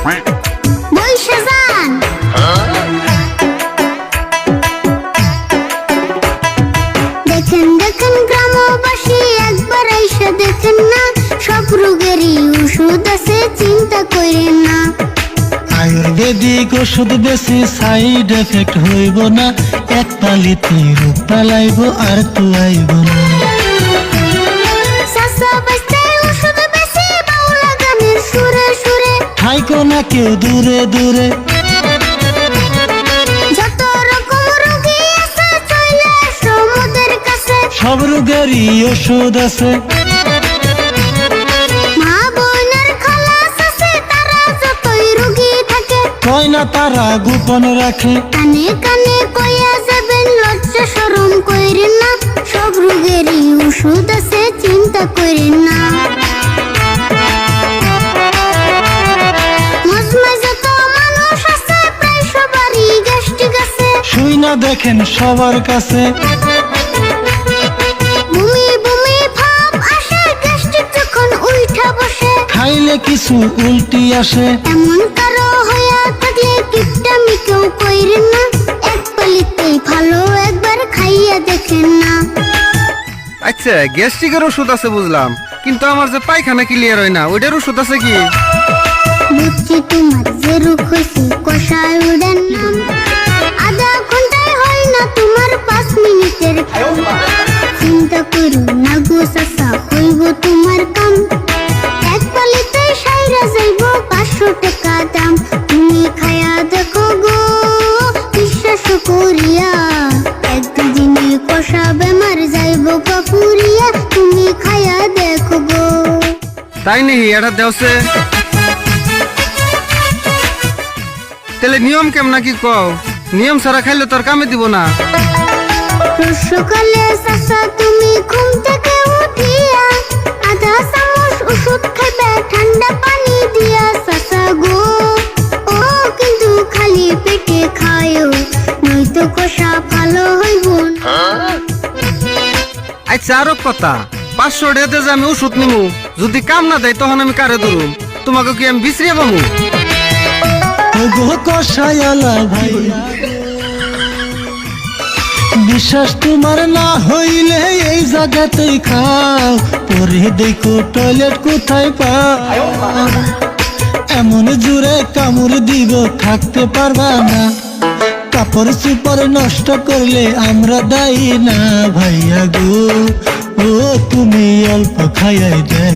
বইসা যান। দেখেন দেখেন গ্রামবাসী, একবার আইসা দেখেন না, সব রোগেরই ওষুধ আছে, চিন্তা করেন না। আয়ুর্বেদিক ওষুধ বেশি সাইড এফেক্ট হইব না, এক পালিতে রোগ পালাইব আর তুলাইব না। চাচা বাঁচতে ওষুধ বেশি, বাউলা গানের সুরে সুরে। থাইকো না কেউ দূরে দূরে, যত রকম রোগী আছে, চলে আসো মোদের কাছে। সব রোগেরই ওষুধ আছে। মা বোনের খালাস আছে, তারা যতই রোগী থাকে, কয় না তারা গোপন রাখে। কানে কানে কইয়া যাবেন, লজ্জা শরম কইরেন না, সব রোগেরই ওষুধ আছে, চিন্তা করেন না। মজমা যত মানুষ আছে, প্রায় সবারই গ্যাস্ট্রিক আছে। শুই না দেখেন সবার কাছে, বমি বমি ভাব আসে, গ্যাস্ট্রিক যখন উইঠা বসে। খাইলে কিছু উল্টি আসে। এমন কারো হইয়া থাকলে কিপটামি কেউ কইরেন না, এক পালিতেই ভালো, একবার খাইয়া দেখেন না। আচ্ছা, গ্যাস্ট্রিকের ওষুধ আছে বুঝলাম, কিন্তু আমার যে পায়খানা ক্লিয়ার হয় না, ওইটার ওষুধ আছে কি? বুঝছি তোমার যে রোগ হয়েছে, কষায় উড়েন নাম। আধা ঘন্টায় হয় না তোমার 5 মিনিটের কাম। চিন্তা করো না গো চাচা, হইব তোমার কাম। এক পালিতে সাইরা যাইব 500 টাকা দাম। তুমি খায়া দেখো গো, বিশ্বাস করিয়া, এক দুদিনে কষা বেমার যাইব কাপুরিয়া। তুমি খায়া দেখো গো। তাই নেই, এটা দেওছে। তাহলে নিয়ম কেমন কি কও? নিয়ম ছাড়া খাইলে তোর কামে দিব না। সকালে চাচা তুমি ঘুম থেকে উঠিয়া, আধা চামচ ওষুধ খাইবে ঠান্ডা পানি দিয়া। চাচা গো, ও কিন্তু খালি পেটে খায়ও, নয়তো কষা ভালো হইব না। আচ্ছা, আরো কথা, 500 টাকাতে যে আমি ওষুধ নিমু, যদি কাম না দেয় তখন আমি কারে ধরুম? তোমাকে কি আমি বিশ্রিয়ে পাবো? ওগো কষায়ালা ভাই, বিশ্বাস তোমার না হইলে এই জায়গাতেই খাও, পরে দেখো টয়লেট কোথায় পাও। এমন জোরে কামড় দিব থাকতে পারবা না, কাপড় চুপড় নষ্ট করলে আমরা দায়ী না। ভাইয়া গো, ও তুমি অল্প খাইয়াই দেখ।